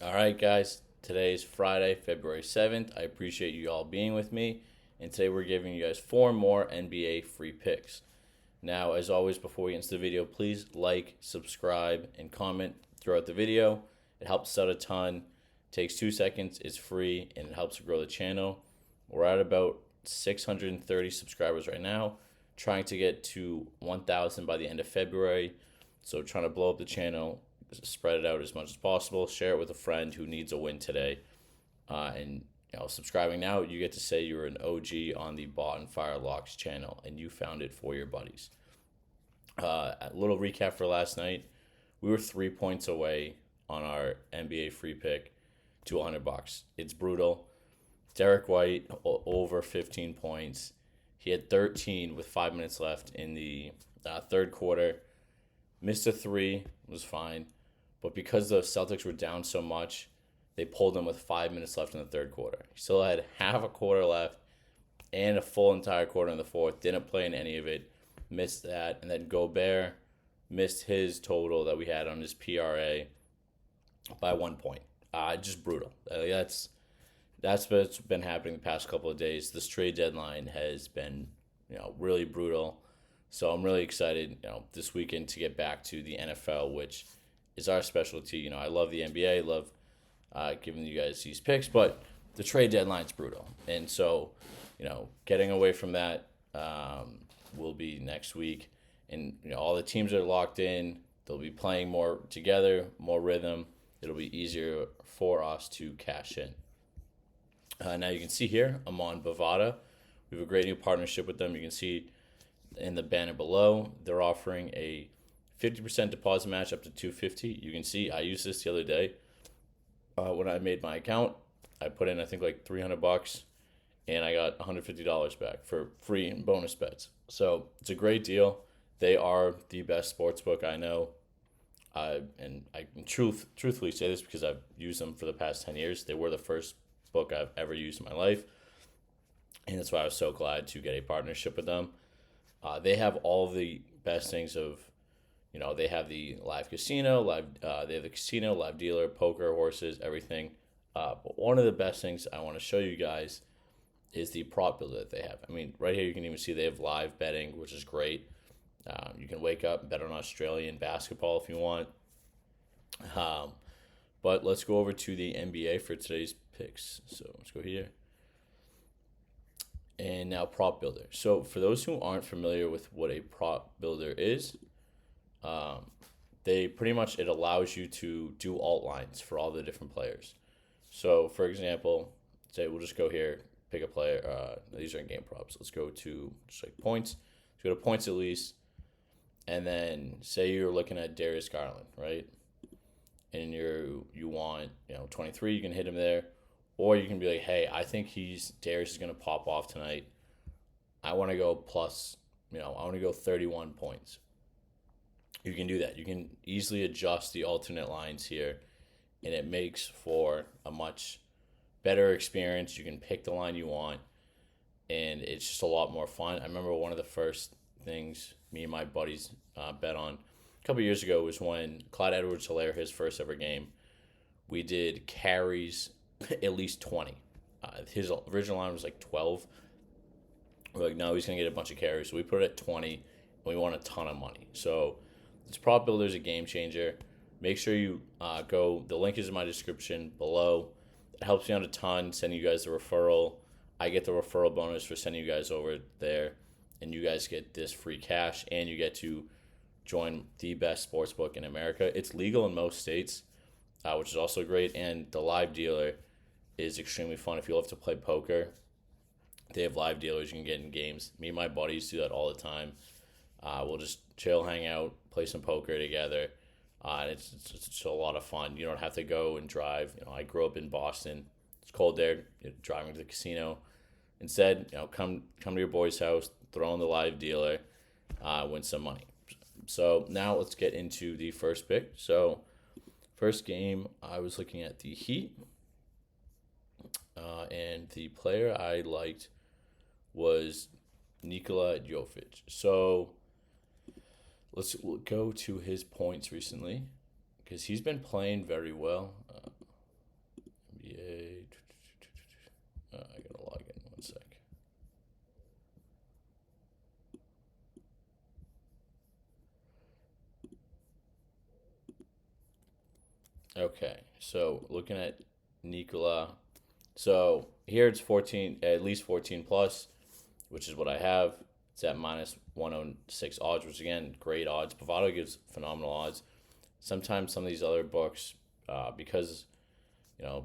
All right, guys. Today is Friday, February 7th. I appreciate you all being with me. And today we're giving you guys 4 more NBA free picks. Now, as always, before we get into the video, please like, subscribe, and comment throughout the video. It helps us out a ton. It takes 2 seconds, it's free, and it helps to grow the channel. We're at about 630 subscribers right now, trying to get to 1,000 by the end of February. So, trying to blow up the channel, spread it out as much as possible, share it with a friend who needs a win today. And subscribing now, you get to say you're an OG on the Bonfire Locks channel and you found it for your buddies. A little recap for last night. We were 3 points away on our NBA free pick to $100. It's brutal. Derek White over 15 points. He had 13 with 5 minutes left in the third quarter. Missed a three, was fine. But because the Celtics were down so much, they pulled him with 5 minutes left in the third quarter. He still had half a quarter left and a full entire quarter in the fourth. Didn't play in any of it. Missed that. And then Gobert missed his total that we had on his PRA by 1 point. Just brutal. That's what's been happening the past couple of days. This trade deadline has been, really brutal. So I'm really excited, this weekend to get back to the NFL, which is our specialty. I love the NBA, love giving you guys these picks, but the trade deadline's brutal. And so, getting away from that will be next week. And, all the teams are locked in. They'll be playing more together, more rhythm. It'll be easier for us to cash in. Now you can see here, I'm on Bovada. We have a great new partnership with them. You can see in the banner below, they're offering a 50% deposit match up to $250. You can see I used this the other day when I made my account. I put in I think like $300 and I got $150 back for free and bonus bets. So it's a great deal. They are the best sportsbook I know. And I can truthfully say this because I've used them for the past 10 years. They were the first book I've ever used in my life. And that's why I was so glad to get a partnership with them. They have all of the best things of, they have the live casino, they have the casino, live dealer, poker, horses, everything. But one of the best things I want to show you guys is the prop builder that they have. I mean, right here you can even see they have live betting, which is great. You can wake up and bet on Australian basketball if you want. But let's go over to the NBA for today's picks. So let's go here. And now prop builder. So for those who aren't familiar with what a prop builder is, they pretty much, it allows you to do alt lines for all the different players. So for example, say we'll just go here, pick a player. These are in game props. Let's go to just like points. Let's go to points at least. And then say you're looking at Darius Garland, right? And you want 23, you can hit him there. Or you can be like, hey, I think Darius is going to pop off tonight. I want to go plus, I want to go 31 points. You can do that. You can easily adjust the alternate lines here, and it makes for a much better experience. You can pick the line you want, and it's just a lot more fun. I remember one of the first things me and my buddies bet on a couple years ago was when Clyde Edwards-Helaire, his first ever game, we did carries at least 20. His original line was like 12. We're like, no, he's going to get a bunch of carries. So we put it at 20, and we won a ton of money. So this prop builder is a game changer. Make sure you go. The link is in my description below. It helps me out a ton, sending you guys the referral. I get the referral bonus for sending you guys over there, and you guys get this free cash, and you get to join the best sportsbook in America. It's legal in most states, which is also great, and the live dealer is extremely fun. If you love to play poker, they have live dealers you can get in games. Me and my buddies do that all the time. We'll just chill, hang out, play some poker together. And it's just a lot of fun. You don't have to go and drive. I grew up in Boston. It's cold there. Driving to the casino. Instead, come to your boy's house, throw in the live dealer, win some money. So now let's get into the first pick. So first game, I was looking at the Heat. And the player I liked was Nikola Jovic. So let's go to his points recently because he's been playing very well. NBA. I gotta log in 1 sec. Okay, so looking at Nikola. So here it's 14, at least 14 plus, which is what I have. It's at minus 106 odds, which again, great odds. Bovada gives phenomenal odds. Sometimes some of these other books, because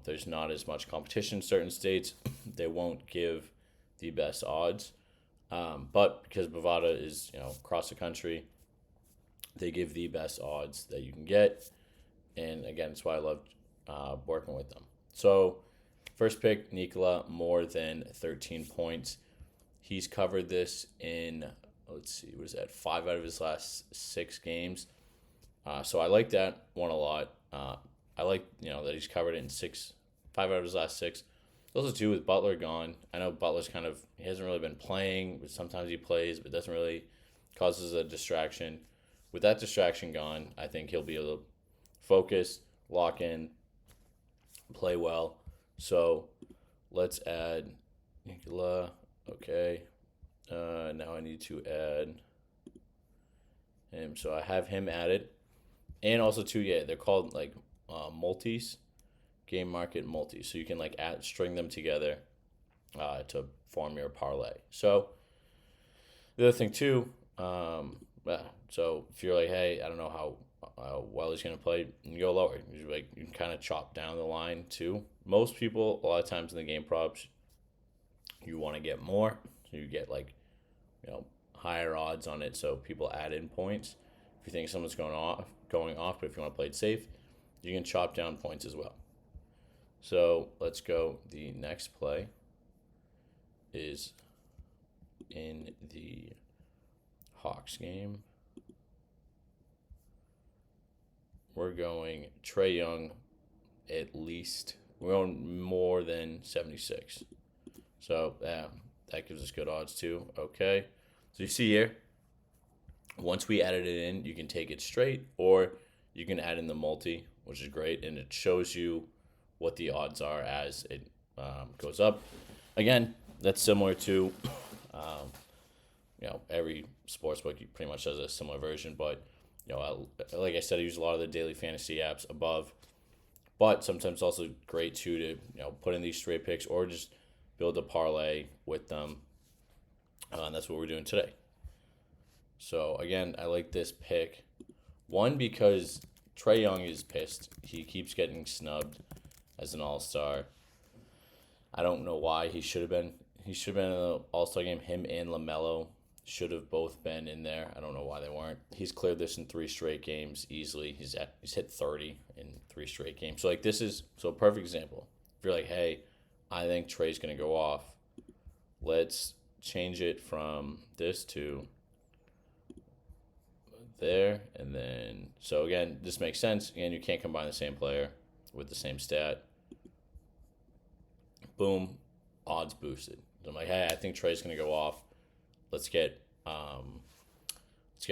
there's not as much competition in certain states, they won't give the best odds. But because Bovada is across the country, they give the best odds that you can get. And again, that's why I love working with them. So first pick, Nikola, more than 13 points. He's covered this in, let's see, what is that, 5 out of his last 6 games. So I like that one a lot. I like, that he's covered it in 5 out of his last 6. Also, too, with Butler gone, I know Butler's he hasn't really been playing, but sometimes he plays, but doesn't really causes a distraction. With that distraction gone, I think he'll be able to focus, lock in, play well. So let's add Nikola. Okay. Now I need to add him. So I have him added. And also, too, they're called multis, game market multis. So you can string them together to form your parlay. So the other thing, too, so if you're hey, I don't know how well he's going to play, you go lower. You can kind of chop down the line, too. Most people, a lot of times in the game props, you want to get more. So you get higher odds on it, so people add in points. If you think someone's going off, but if you want to play it safe, you can chop down points as well. So let's go. The next play is in the Hawks game. We're going Trae Young at least. We're going more than 76. So that gives us good odds too. Okay. So you see here, once we added it in, you can take it straight or you can add in the multi, which is great. And it shows you what the odds are as it goes up. Again, that's similar to, every sportsbook pretty much does a similar version. But, like I said, I use a lot of the daily fantasy apps above. But sometimes it's also great, too, to, put in these straight picks or just build a parlay with them. And that's what we're doing today. So, again, I like this pick. One, because Trae Young is pissed. He keeps getting snubbed as an all-star. I don't know why. He should have been. He should have been in the all-star game. Him and LaMelo should have both been in there. I don't know why they weren't. He's cleared this in 3 straight games easily. He's hit 30 in 3 straight games. So, this is a perfect example. If you're hey, I think Trae's going to go off. Let's change it from this to there. And then, so again, this makes sense. Again, you can't combine the same player with the same stat. Boom, odds boosted. So I'm hey, I think Trae's going to go off. Let's get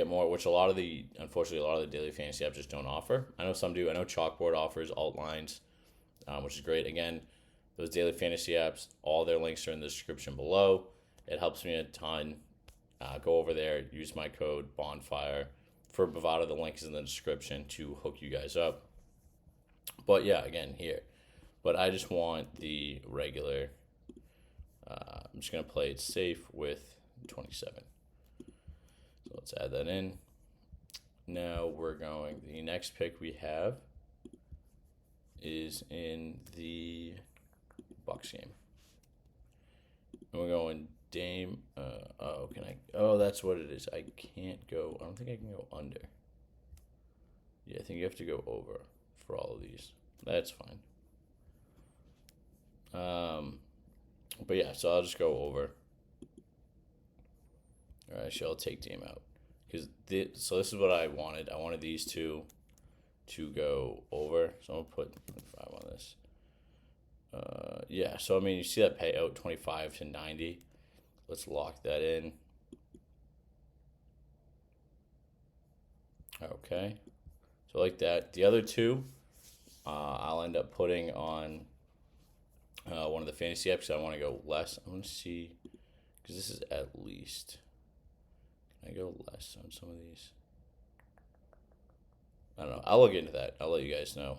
more, which unfortunately, a lot of the daily fantasy apps just don't offer. I know some do. I know Chalkboard offers alt lines, which is great. Again, those daily fantasy apps, all their links are in the description below. It helps me a ton. Go over there, use my code Bonfire. For Bovada, the link is in the description to hook you guys up. But yeah, again, here. But I just want the regular. I'm just going to play it safe with 27. So let's add that in. Now the next pick we have is in the Bucks game. And we're going Dame. That's what it is. I can't go. I don't think I can go under. Yeah, I think you have to go over for all of these. That's fine. But yeah, so I'll just go over. All right, I'll take Dame out. So this is what I wanted. I wanted these two to go over. So I'm going to put 25 on this. So you see that payout 25 to 90. Let's lock that in. Okay. So like that. The other two, I'll end up putting on one of the fantasy apps. I want to go less. I want to see, because this is at least. Can I go less on some of these? I don't know. I'll look into that. I'll let you guys know.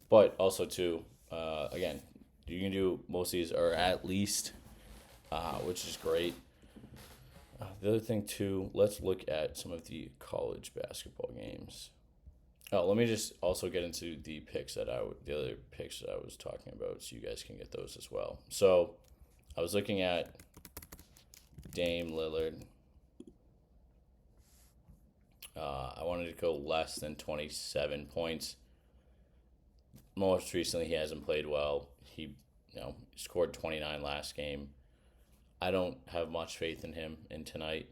But also too, again, you can do most of these are at least, which is great. The other thing too, let's look at some of the college basketball games. Oh, let me just also get into the the other picks that I was talking about, so you guys can get those as well. So, I was looking at Dame Lillard. I wanted to go less than 27 points. Most recently, he hasn't played well. He, scored 29 last game. I don't have much faith in him in tonight.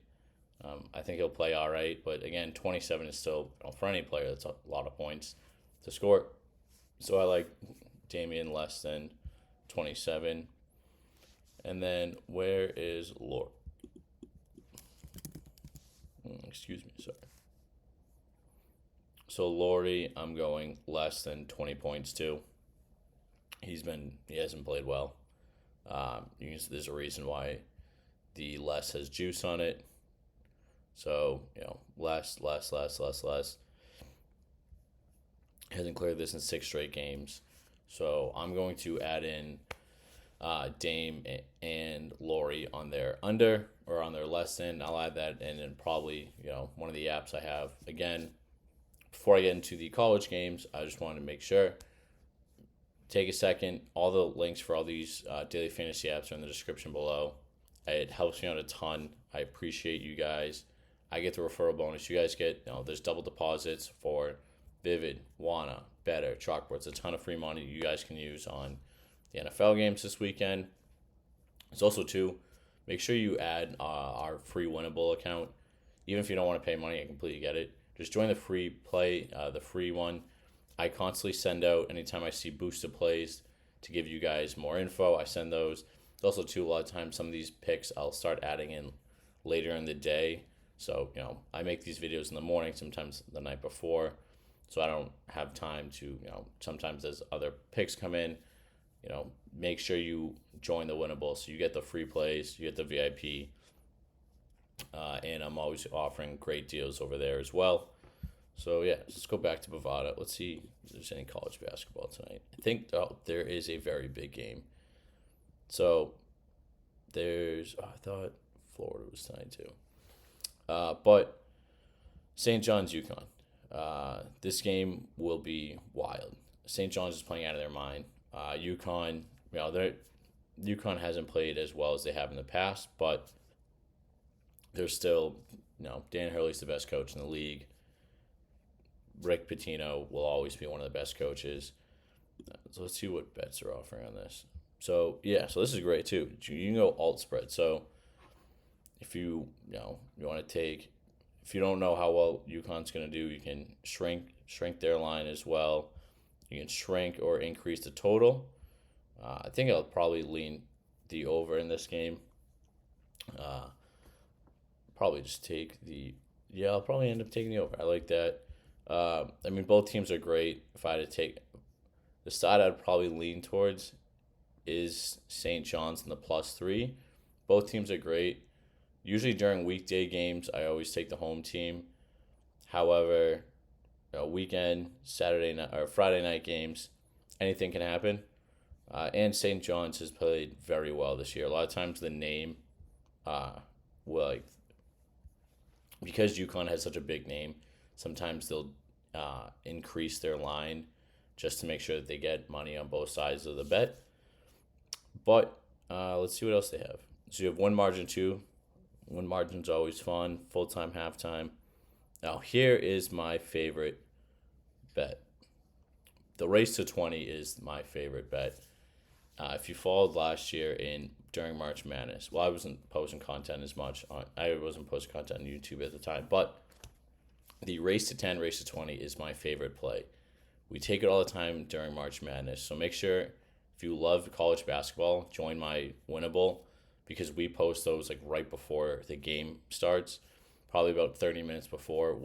I think he'll play all right, but again, 27 is still, for any player, that's a lot of points to score. So I like Damian less than 27. And then where is Lord? Excuse me, sorry. So Laurie, I'm going less than 20 points too. He hasn't played well. There's a reason why the less has juice on it. So, less. Hasn't cleared this in 6 straight games. So I'm going to add in Dame and Laurie on their under or on their less than. I'll add that in and probably, one of the apps I have. Again, before I get into the college games, I just wanted to make sure. Take a second. All the links for all these daily fantasy apps are in the description below. It helps me out a ton. I appreciate you guys. I get the referral bonus. You guys get, there's double deposits for Vivid, Wana, Betr, Chalkboard. It's a ton of free money you guys can use on the NFL games this weekend. It's also, too, make sure you add our free winnable account. Even if you don't want to pay money, I completely get it. Just join the free play, the free one. I constantly send out anytime I see boosted plays to give you guys more info. I send those. Also, too, a lot of times some of these picks I'll start adding in later in the day. So, I make these videos in the morning, sometimes the night before. So I don't have time to, sometimes as other picks come in, make sure you join the winnable. So you get the free plays, you get the VIP. And I'm always offering great deals over there as well. So, yeah, let's go back to Bovada. Let's see if there's any college basketball tonight. I think there is a very big game. So, I thought Florida was tonight too. But St. John's, UConn. This game will be wild. St. John's is playing out of their mind. UConn, UConn hasn't played as well as they have in the past, but they're still, Dan Hurley's the best coach in the league. Rick Pitino will always be one of the best coaches. So let's see what bets are offering on this. So, so this is great too. You can go alt spread. So if you want to if you don't know how well UConn's going to do, you can shrink their line as well. You can shrink or increase the total. I think I'll probably lean the over in this game. Probably just I'll probably end up taking the over. I like that. Both teams are great. If I had to take the side I'd probably lean towards is St. John's in the +3. Both teams are great. Usually during weekday games, I always take the home team. However, weekend, Saturday night or Friday night games, anything can happen. And St. John's has played very well this year. A lot of times the name, because UConn has such a big name, sometimes they'll increase their line just to make sure that they get money on both sides of the bet. But let's see what else they have. So you have one margin 2. One margin's always fun. Full-time, halftime. Now here is my favorite bet. The race to 20 is my favorite bet. If you followed last year during March Madness, I wasn't posting content as much I wasn't posting content on YouTube at the time, but the race to 10, race to 20 is my favorite play. We take it all the time during March Madness, so make sure if you love college basketball, join my winnable, because we post those right before the game starts, probably about 30 minutes before.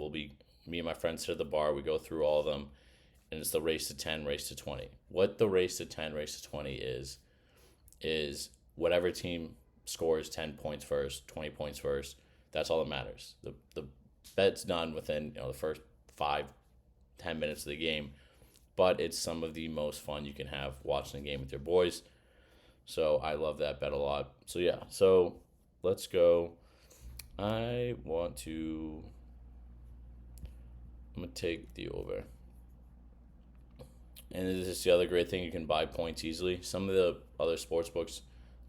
Me and my friends sit at the bar, we go through all of them, and it's the race to 10, race to 20. What the race to 10, race to 20 is whatever team scores 10 points first, 20 points first. That's all that matters. The bet's done within the first 5-10 minutes of the game, but it's some of the most fun you can have watching the game with your boys. So I love that bet a lot. So yeah, so let's go. I'm going to take the over. And this is the other great thing, you can buy points easily. Some of the other sports books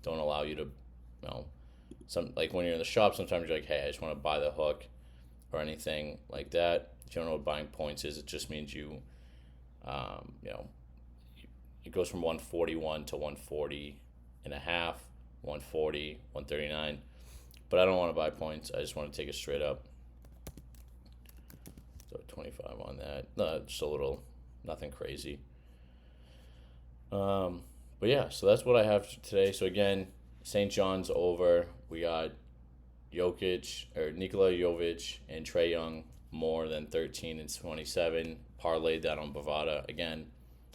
don't allow you to, some like when you're in the shop, sometimes you're like, hey, I just want to buy the hook or anything like that. If you don't know what buying points is, it just means you, it goes from 141 to 140 and a half, 140, 139. But I don't want to buy points. I just want to take it straight up. So 25 on that. No, just a little, nothing crazy. But yeah, so that's what I have today. So again, St. John's over. We got Nikola Jovic and Trae Young more than 13 and 27. Parlayed that on Bovada. Again,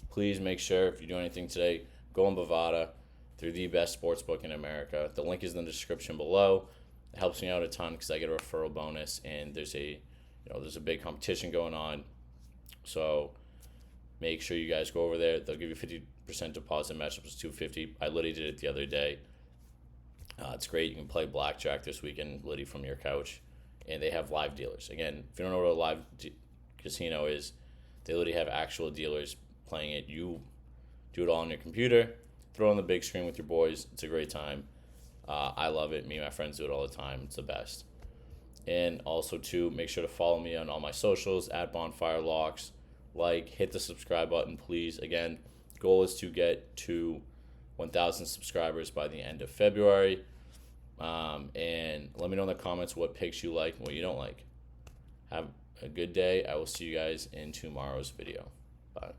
please make sure if you do anything today, go on Bovada. They're the best sportsbook in America. The link is in the description below. It helps me out a ton because I get a referral bonus, and there's a big competition going on. So make sure you guys go over there. They'll give you 50% deposit. Matchup is $250. I literally did it the other day. It's great. You can play blackjack this weekend, literally from your couch, and they have live dealers. Again, if you don't know what a live casino is, they literally have actual dealers playing it. You do it all on your computer, throw it on the big screen with your boys. It's a great time. I love it. Me and my friends do it all the time. It's the best. And also, too, make sure to follow me on all my socials, at Bonfire Locks. Hit the subscribe button, please. Again, goal is to get to 1,000 subscribers by the end of February. And let me know in the comments what picks you like and what you don't like. Have a good day. I will see you guys in tomorrow's video. Bye.